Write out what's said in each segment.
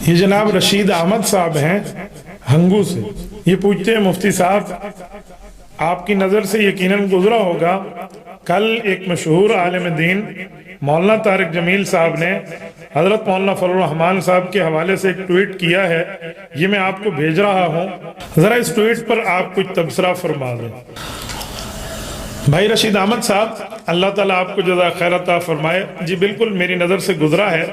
یہ جناب رشید احمد صاحب ہیں ہنگو سے. یہ پوچھتے ہیں مفتی صاحب آپ کی نظر سے یقیناً گزرا ہوگا کل ایک مشہور عالم دین مولانا طارق جمیل صاحب نے حضرت مولانا فضل الرحمان صاحب کے حوالے سے ایک ٹویٹ کیا ہے. یہ میں آپ کو بھیج رہا ہوں, ذرا اس ٹویٹ پر آپ کچھ تبصرہ فرما دیں. بھائی رشید احمد صاحب اللہ تعالیٰ آپ کو جزا خیر عطا فرمائے. جی بالکل میری نظر سے گزرا ہے.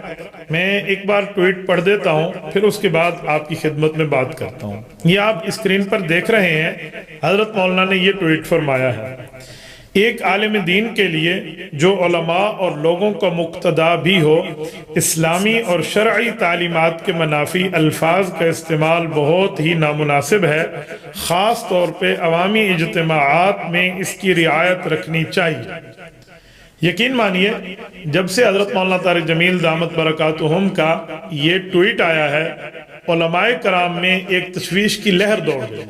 میں ایک بار ٹویٹ پڑھ دیتا ہوں پھر اس کے بعد آپ کی خدمت میں بات کرتا ہوں. یہ آپ اسکرین پر دیکھ رہے ہیں, حضرت مولانا نے یہ ٹویٹ فرمایا ہے. ایک عالم دین کے لیے جو علماء اور لوگوں کا مقتدا بھی ہو, اسلامی اور شرعی تعلیمات کے منافی الفاظ کا استعمال بہت ہی نامناسب ہے. خاص طور پہ عوامی اجتماعات میں اس کی رعایت رکھنی چاہیے. یقین مانیے جب سے حضرت مولانا طارق جمیل دامت برکاتہم کا یہ ٹویٹ آیا ہے, علماء کرام میں ایک تشویش کی لہر دوڑ گئی.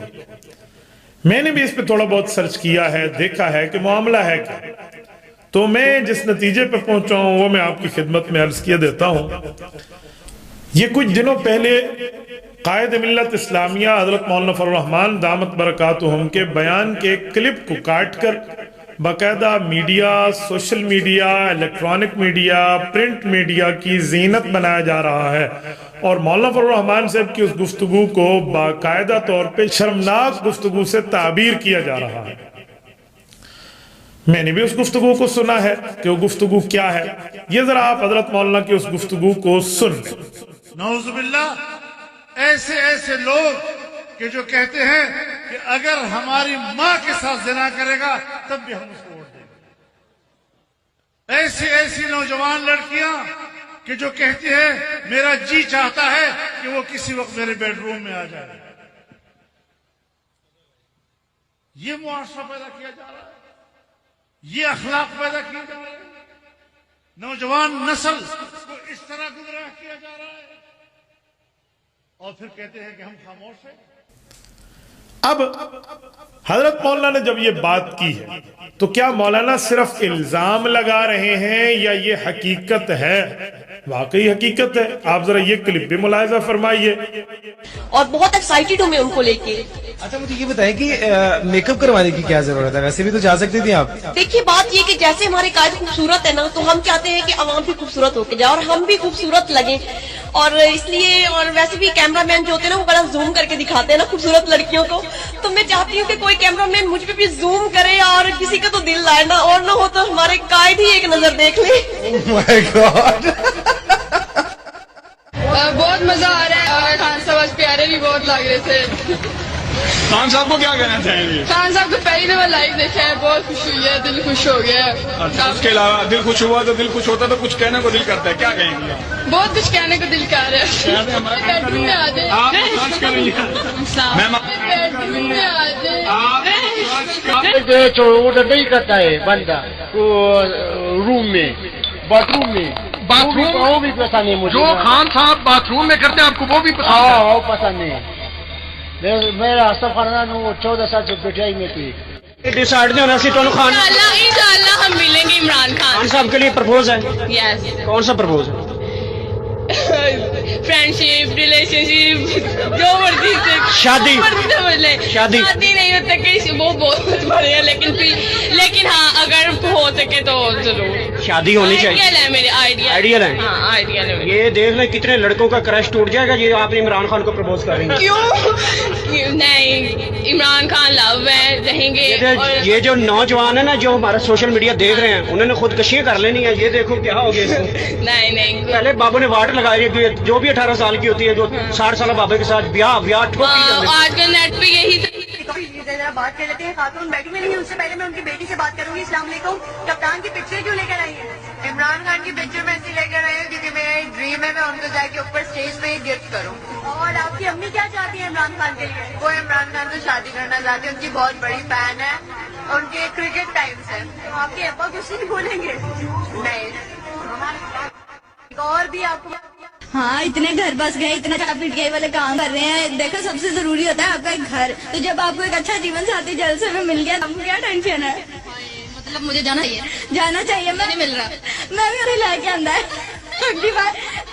میں نے بھی اس پہ تھوڑا بہت سرچ کیا ہے, دیکھا ہے کہ معاملہ ہے کیا. تو میں جس نتیجے پہ پہنچا ہوں وہ میں آپ کی خدمت میں عرض کیے دیتا ہوں. یہ کچھ دنوں پہلے قائد ملت اسلامیہ حضرت مولانا فضل الرحمان دامت برکاتہم کے بیان کے کلپ کو کاٹ کر باقاعدہ media, social media, electronic media, print media کی زینت بنایا جا رہا ہے, اور مولانا فضل الرحمان صاحب کی اس گفتگو کو باقاعدہ طور پہ شرمناک گفتگو سے تعبیر کیا جا رہا ہے. میں نے بھی اس گفتگو کو سنا ہے کہ وہ گفتگو کیا ہے. یہ ذرا آپ حضرت مولانا کی اس گفتگو کو سن. نعوذ باللہ, ایسے ایسے لوگ کہ جو کہتے ہیں کہ اگر ہماری ماں کے ساتھ زنا کرے گا تب بھی ہم اس کو ووٹ دیں گے. ایسی ایسی نوجوان لڑکیاں کہ جو کہتی ہیں میرا جی چاہتا ہے کہ وہ کسی وقت میرے بیڈ روم میں آ جائے. یہ معاشرہ پیدا کیا جا رہا ہے, یہ اخلاق پیدا کیا جا رہا ہے, نوجوان نسل کو اس طرح گمراہ کیا جا رہا ہے, اور پھر کہتے ہیں کہ ہم خاموش ہیں. اب حضرت مولانا نے جب یہ بات کی ہے تو کیا مولانا صرف الزام لگا رہے ہیں یا یہ حقیقت ہے؟ واقعی حقیقت ہے. آپ ذرا یہ کلپ بھی ملاحظہ فرمائیے. اور بہت ایکسائٹیڈ ہوں میں ان کو لے کے. اچھا مجھے یہ بتائیں کہ میک اپ کروانے کی کیا ضرورت ہے؟ ویسے بھی تو جا سکتی تھی آپ. دیکھیے بات یہ کہ جیسے ہمارے قائد خوبصورت ہے نا, تو ہم چاہتے ہیں کہ عوام بھی خوبصورت ہو کے جائے اور ہم بھی خوبصورت لگیں, اور اس لیے, اور ویسے بھی کیمرہ مین جو ہوتے ہیں نا وہ بڑا زوم کر کے دکھاتے ہیں نا خوبصورت لڑکیوں کو, تو میں چاہتی ہوں کہ کوئی کیمرہ مین مجھ پہ بھی زوم کرے اور کسی کا تو دل لائے نا, اور نہ ہو تو ہمارے قائد ہی ایک نظر دیکھ لیں. مائی گاڈ, بہت مزہ آ رہا ہے, اور خان صاحب آج پیارے بھی بہت لگ رہے تھے. خان صاحب کو کیا کہنا چاہیں گے؟ خان صاحب کو پہلی دفعہ لائیو دیکھا ہے, بہت خوش ہوئی ہے, دل خوش ہو گیا ہے. اس کے علاوہ دل خوش ہوا تو دل خوش ہوتا تو کچھ کہنے کو دل کرتا ہے, کیا کہیں گے؟ بہت کچھ کہنے کو دل کر رہا ہے. بیڈ روم میں آ جائے, بیڈ روم میں آ جائے. آرڈر نہیں کرتا ہے بندہ روم میں, باتھ روم میں. باتھ روم وہ بھی پسند ہے مجھے. جو خان صاحب باتھ روم میں کرتے ہیں آپ کو وہ بھی پسند ہے؟ ہاں وہ پسند ہے. میرا سفر 14 سال سے پٹیائی میں تھی. ڈیسائڈ نہیں ہونا سی تو خان انشاءاللہ ہم ملیں گے عمران خان صاحب کے لیے پرپوز ہے. یس. کون سا پرپوز ہے؟ فرینڈشپ, ریلیشن شپ, جو مرضی سے, شادی شادی نہیں ہو سکے وہ بہت بڑے ہیں, لیکن ہاں اگر ہو سکے تو ضرور شادی ہونی چاہیے. آئیڈیل ہے میرے, آئیڈیل ہے. ہاں آئیڈیل ہے. یہ دیکھ لیں کتنے لڑکوں کا کرش ٹوٹ جائے گا یہ آپ نے عمران خان کو پرپوز کریں گے. کیوں نہیں, عمران خان لو ہے, رہیں گے. یہ جو نوجوان ہے نا جو ہمارا سوشل میڈیا دیکھ رہے ہیں انہوں نے خودکشیاں کر لینی ہے. یہ دیکھو کیا ہو گیا. نہیں, پہلے بابو نے واٹ لگائی ہے, جو بھی 18 سال کی ہوتی ہے جو 60 سال بابے کے ساتھ بیاہ آج کل نیٹ پہ یہی بات کر لیتے ہیں. خاتون بیٹھی میں نہیں, اس سے پہلے میں ان کی بیٹی سے بات کروں گی. السلام علیکم. کپتان کی پکچر کیوں لے کر آئی ہیں؟ عمران خان کی پکچر میں ایسی لے کر آئی ہوں کیونکہ میرا ایک ڈریم ہے میں ان کو جا کے اوپر اسٹیج پہ گفٹ کروں. اور آپ کی امی کیا چاہتی ہیں عمران خان کے لیے؟ وہ عمران خان کو شادی کرنا چاہتی ہے, ان کی بہت بڑی فین ہے, ان کے کرکٹ ٹائمس ہے. آپ کے ابا کچھ نہیں بولیں گے؟ نہیں. اور بھی آپ کو ہاں اتنے گھر بس گئے, اتنا چاپٹ گئے والے کام کر رہے ہیں. دیکھو سب سے ضروری ہوتا ہے آپ کا ایک گھر, تو جب آپ کو ایک اچھا جیون ساتھی جلسے میں مل گیا تو آپ کو کیا ٹینشن ہے؟ مطلب مجھے جانا چاہیے جانا چاہیے. میں نہیں مل رہا, میں بھی انہیں لے کے آندا ہے. اگلی بار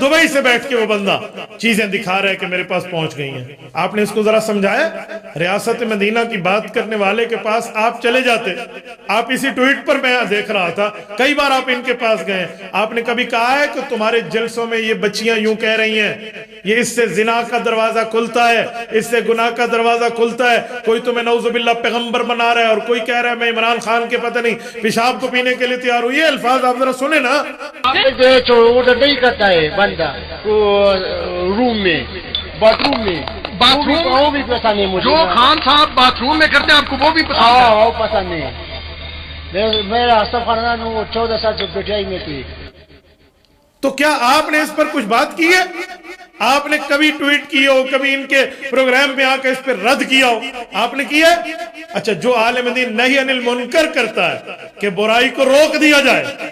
دبئی سے بیٹھ کے وہ بندہ چیزیں دکھا رہا ہے کہ میرے پاس پہنچ گئی ہیں. آپ نے اس کو ذرا سمجھایا؟ ریاست مدینہ کی بات کرنے والے کے پاس آپ چلے جاتے. آپ اسی ٹویٹ پر میں دیکھ رہا تھا کئی بار آپ ان کے پاس گئے. آپ نے کبھی کہا ہے کہ تمہارے جلسوں میں یہ بچیاں یوں کہہ رہی ہیں, یہ اس سے زنا کا دروازہ کھلتا ہے, اس سے گناہ کا دروازہ کھلتا ہے, کوئی تمہیں نعوذ باللہ پیغمبر بنا رہا ہے اور کوئی کہہ رہا ہے میں عمران خان کے پتہ نہیں پیشاب کو پینے کے لیے تیار ہوں. یہ الفاظ آپ ذرا سنیں نا. ادھر نہیں کرتا ہے بندہ روم میں باتھ روم میں وہ بھی پسند ہے مجھے. جو خان صاحب باتھ روم میں کرتے ہیں آپ کو وہ بھی پسند ہے؟ ہاں وہ پسند ہے. میرا آصف خانہ 14 سال سے پٹیائی میں تھی. تو کیا آپ نے اس پر کچھ بات کی ہے؟ آپ نے کبھی ٹویٹ کی ہو, کبھی ان کے پروگرام میں آ کے اس پر رد کیا ہو؟ آپ نے کیا ہے؟ اچھا, جو عالم دین نہی عن المنکر کرتا ہے کہ برائی کو روک دیا جائے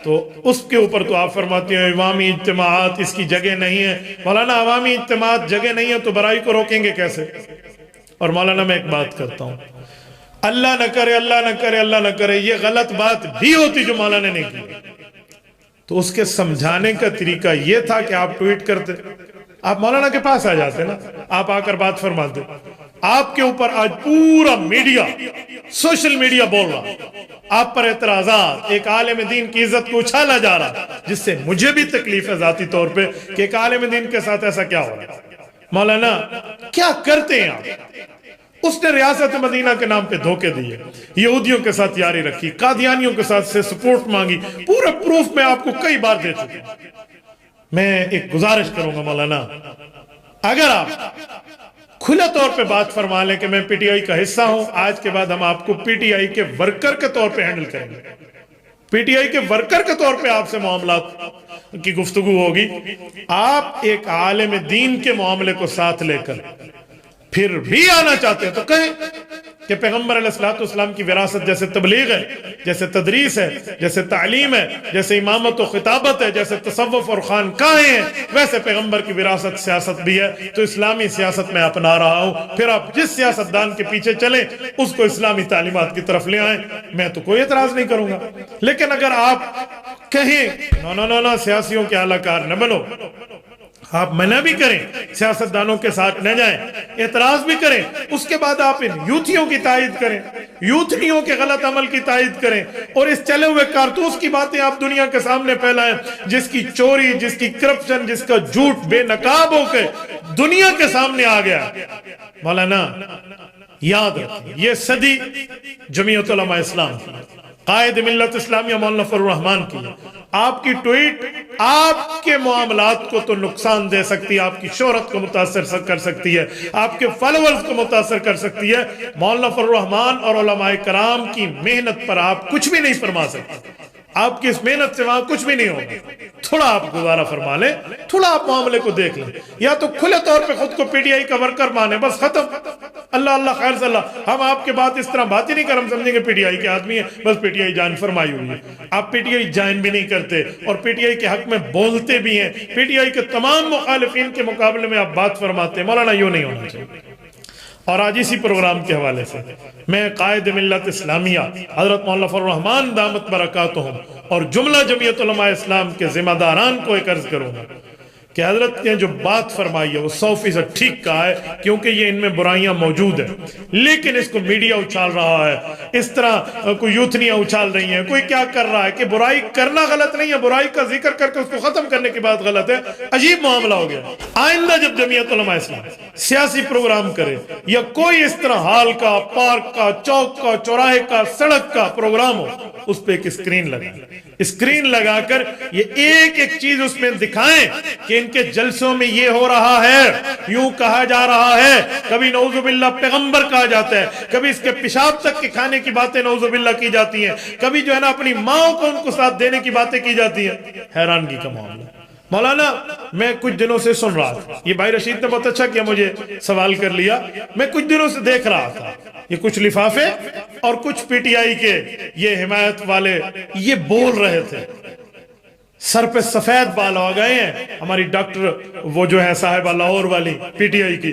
تو اس کے اوپر تو آپ فرماتے ہیں عوامی اجتماعات اس کی جگہ نہیں ہے. مولانا عوامی اجتماعات جگہ نہیں ہے تو برائی کو روکیں گے کیسے؟ اور مولانا میں ایک بات کرتا ہوں, اللہ نہ کرے اللہ نہ کرے اللہ نہ کرے یہ غلط بات بھی ہوتی جو مولانا نے کی تو اس کے سمجھانے کا طریقہ یہ تھا کہ آپ ٹویٹ کرتے, آپ مولانا کے پاس آ جاتے نا, آپ آ کر بات فرماتے. آپ کے اوپر آج پورا میڈیا, سوشل میڈیا بول رہا, آپ پر اعتراضات, ایک عالم دین کی عزت کو اچھالا جا رہا, جس سے مجھے بھی تکلیف ہے ذاتی طور پہ کہ ایک عالم دین کے ساتھ ایسا کیا ہو رہا ہے. مولانا کیا کرتے ہیں آپ؟ اس نے ریاست مدینہ کے نام پہ دھوکے دیے, یہودیوں کے ساتھ یاری رکھی, قادیانیوں کے ساتھ سے سپورٹ مانگی, پورا پروف میں آپ کو کئی بار دے چکے. میں ایک گزارش کروں گا مولانا, اگر آپ کھلے طور پہ بات فرما لیں کہ میں پی ٹی آئی کا حصہ ہوں, آج کے بعد ہم آپ کو پی ٹی آئی کے ورکر کے طور پہ ہینڈل کریں گے. پی ٹی آئی کے ورکر کے طور پہ آپ سے معاملات کی گفتگو ہوگی. آپ ایک عالم دین کے معاملے کو ساتھ لے کر پھر بھی آنا چاہتے ہیں تو کہیں کہ پیغمبر علیہ السلام کی وراثت جیسے تبلیغ ہے, جیسے تدریس ہے, جیسے تعلیم ہے, جیسے امامت و خطابت ہے, جیسے تصوف اور خانقاہیں ہیں, ویسے پیغمبر کی وراثت سیاست بھی ہے. تو اسلامی سیاست میں اپنا رہا ہوں, پھر آپ جس سیاستدان کے پیچھے چلیں اس کو اسلامی تعلیمات کی طرف لے آئیں, میں تو کوئی اعتراض نہیں کروں گا. لیکن اگر آپ کہیں نو سیاسیوں کے اعلی کار نہ بنو, آپ منع بھی کریں, سیاستدانوں کے ساتھ نہ جائیں, اعتراض بھی کریں, اس کے بعد آپ ان یوتھیوں کی تائید کریں, یوتھیوں کے غلط عمل کی تائید کریں, اور اس چلے ہوئے کارتوس کی باتیں آپ دنیا کے سامنے پھیلائیں, جس کی چوری, جس کی کرپشن, جس کا جھوٹ بے نقاب ہو کے دنیا کے سامنے آ گیا. مولانا یاد رکھیں, یہ صدی جمعیت علماء اسلام کی, قائد ملت اسلامیہ مولانا فضل الرحمان کی. آپ کی ٹویٹ آپ کے معاملات کو تو نقصان دے سکتی ہے, آپ کی شہرت کو متاثر کر سکتی ہے, آپ کے فالوورز کو متاثر کر سکتی ہے. مولانا فضل الرحمان اور علماء کرام کی محنت پر آپ کچھ بھی نہیں فرما سکتے. آپ کی اس محنت سے وہاں کچھ بھی نہیں ہوگا. تھوڑا آپ گزارا فرما لیں, تھوڑا آپ معاملے کو دیکھ لیں, یا تو کھلے طور پہ خود کو پی ٹی آئی کا ورکر مانے, بس ختم, اللہ اللہ خیر صلی اللہ. ہم آپ کے بات اس طرح بات ہی نہیں کر, ہم سمجھیں گے پی ٹی آئی کے آدمی ہیں, بس پی ٹی آئی جان فرمائی ہوئی ہے. آپ پی ٹی آئی جائن بھی نہیں کرتے اور پی ٹی آئی کے حق میں بولتے بھی ہیں, پی ٹی آئی کے تمام مخالفین کے مقابلے میں آپ بات فرماتے ہیں. مولانا یوں نہیں ہونا چاہیے. اور آج اسی پروگرام کے حوالے سے میں قائد ملت اسلامیہ حضرت مولانا فضل الرحمان دامت برکاتہم اور جملہ جمعیت علماء اسلام کے ذمہ داران کو ایک عرض کروں گا کہ حضرت نے جو بات فرمائی ہے وہ 100% ٹھیک کہا ہے, کیونکہ یہ ان میں برائیاں موجود ہیں, لیکن اس کو میڈیا اچھال رہا ہے, اس طرح کوئی یوتھنیاں اچھال رہی ہیں, کوئی کیا کر رہا ہے کہ برائی کرنا غلط نہیں ہے, برائی کا ذکر کر کے اس کو ختم کرنے کی بات غلط ہے. عجیب معاملہ ہو گیا. آئندہ جب جمعیت علماء اسلام سیاسی پروگرام کرے یا کوئی اس طرح ہال کا, پارک کا, چوک کا, چوراہے کا, سڑک کا پروگرام ہو, اس پہ ایک اسکرین لگائیں, اسکرین لگا کر یہ ایک ایک چیز اس میں دکھائیں کہ ان کے جلسوں میں یہ ہو رہا ہے, یوں کہا جا رہا ہے, کبھی نعوذ باللہ پیغمبر کہا جاتا ہے, کبھی اس کے پیشاب تک کے کھانے کی باتیں نعوذ باللہ کی جاتی ہیں, کبھی جو ہے نا اپنی ماں کو ان کو ساتھ دینے کی باتیں کی جاتی ہیں. حیرانگی کا معاملہ. مولانا میں کچھ دنوں سے سن رہا تھا, یہ بھائی رشید نے بہت اچھا کیا مجھے سوال کر لیا, میں کچھ دنوں سے دیکھ رہا تھا یہ کچھ لفافے اور کچھ پی ٹی آئی کے یہ حمایت والے یہ بول رہے تھے, سر پہ سفید بال ہو گئے ہیں ہماری ڈاکٹر وہ جو ہے صاحبہ لاہور والی پی ٹی آئی کی,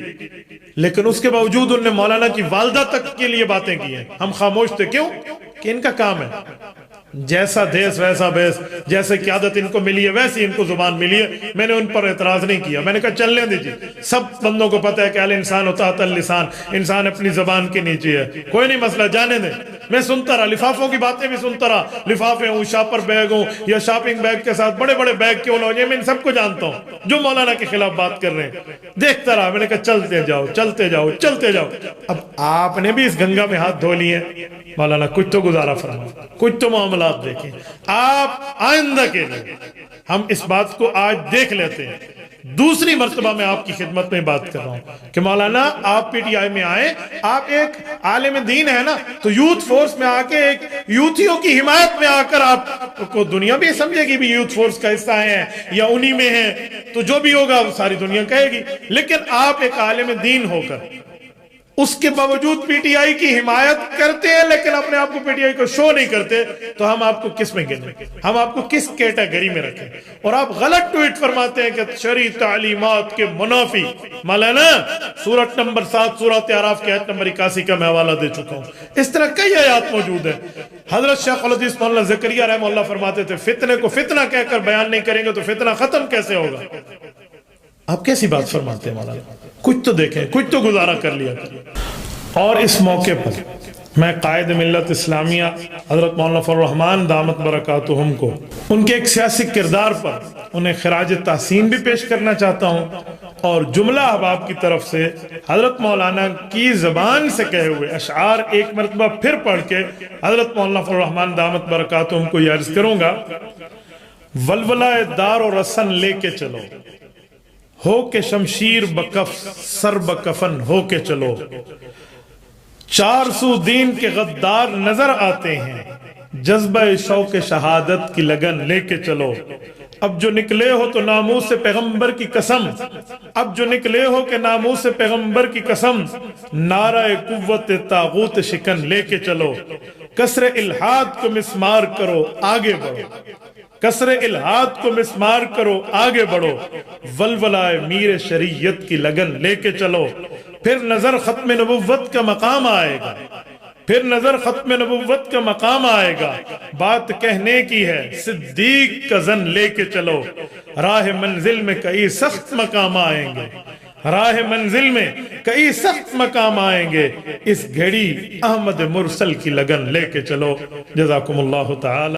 لیکن اس کے باوجود انہوں نے مولانا کی والدہ تک کے لیے باتیں کی ہیں. ہم خاموش تھے, کیوں؟ کہ ان کا کام ہے. جیسا دیس ویسا بیس، جیسے قیادت ان کو ملی ہے ویسی ان کو زبان ملی ہے، میں نے ان پر اعتراض نہیں کیا، میں نے کہا چلنے دیجیے، سب بندوں کو پتہ ہے کہ الانسان تحت اللسان، انسان اپنی زبان کے نیچے ہے، کوئی نہیں مسئلہ، جانے دیں۔ میں سنتا رہا، لفافوں کی باتیں بھی سنتا رہا، لفافے ہوں، شاپر بیگ ہوں، یا شاپنگ بیگ کے ساتھ بڑے بڑے بیگ کیوں نہ ہو جائے، میں ان سب کو جانتا ہوں جو مولانا کے خلاف بات کر رہے ہیں، دیکھتا رہا۔ میں نے کہا چلتے جاؤ چلتے جاؤ چلتے جاؤ۔ اب آپ نے بھی اس گنگا میں ہاتھ دھو لیے، مولانا کچھ تو گزارا فرمائیں، کچھ تو معاملات دیکھیں۔ آپ آئندہ کے لیے ہم اس بات کو آج دیکھ لیتے ہیں۔ دوسری مرتبہ میں آپ کی خدمت میں بات کر رہا ہوں کہ مولانا آپ پی ٹی آئی میں آئے، آپ ایک عالم دین ہے نا، تو یوتھ فورس میں آ کے ایک یوتھیوں کی حمایت میں آ کر آپ کو دنیا بھی سمجھے گی بھی یوتھ فورس کا حصہ ہے یا انہی میں ہے، تو جو بھی ہوگا وہ ساری دنیا کہے گی، لیکن آپ ایک عالم دین ہو کر اس کے باوجود پی ٹی آئی کی حمایت کرتے ہیں لیکن اپنے آپ کو پی ٹی آئی کو شو نہیں کرتے، تو ہم آپ کو کس میں گنیں، ہم آپ کو کس کیٹیگری میں رکھیں؟ اور آپ غلط ٹویٹ فرماتے ہیں کہ شرعی تعلیمات کے منافی۔ مولانا سورت نمبر 7 سورۃ اعراف کے آیت نمبر 81 کا میں حوالہ دے چکا ہوں، اس طرح کئی آیات موجود ہیں۔ حضرت شیخ الحدیث مولانا زکریا رحمہ اللہ فرماتے تھے فتنے کو فتنہ کہہ کر بیان نہیں کریں گے تو فتنہ ختم کیسے ہوگا؟ آپ کیسی بات فرماتے ہیں مولانا؟ کچھ تو دیکھیں، کچھ تو گزارا کر لیا۔ اور اس موقع پر میں قائد ملت اسلامیہ حضرت مولانا فضل الرحمان دامت برکاتہم کو ان کے ایک سیاسی کردار پر انہیں خراج تحسین بھی پیش کرنا چاہتا ہوں، اور جملہ احباب کی طرف سے حضرت مولانا کی زبان سے کہے ہوئے اشعار ایک مرتبہ پھر پڑھ کے حضرت مولانا فضل الرحمان دامت برکاتہم کو یہ عرض کروں گا۔ ولولہ دار و رسن لے کے چلو، ہو کے شمشیر بکف سر بکفن ہو کے چلو، 400 دین کے غدار نظر آتے ہیں، جذبہ شوق شہادت کی لگن لے کے چلو۔ اب جو نکلے ہو تو ناموس سے پیغمبر کی قسم، اب جو نکلے ہو کہ ناموس سے پیغمبر کی قسم، نعرہ قوت طاغوت شکن لے کے چلو، کسر الحاد کو مسمار کرو آگے بڑھو، کسر الحاد کو مسمار کرو آگے بڑھو، ولولہ میر شریعت کی لگن لے کے چلو، پھر نظر ختم نبوت کا مقام آئے گا، پھر نظر ختم نبوت کا مقام آئے گا، بات کہنے کی ہے صدیق کا زن لے کے چلو، راہ منزل میں کئی سخت مقام آئیں گے، راہ منزل میں کئی سخت مقام آئیں گے، اس گھڑی احمد مرسل کی لگن لے کے چلو۔ جزاکم اللہ تعالی۔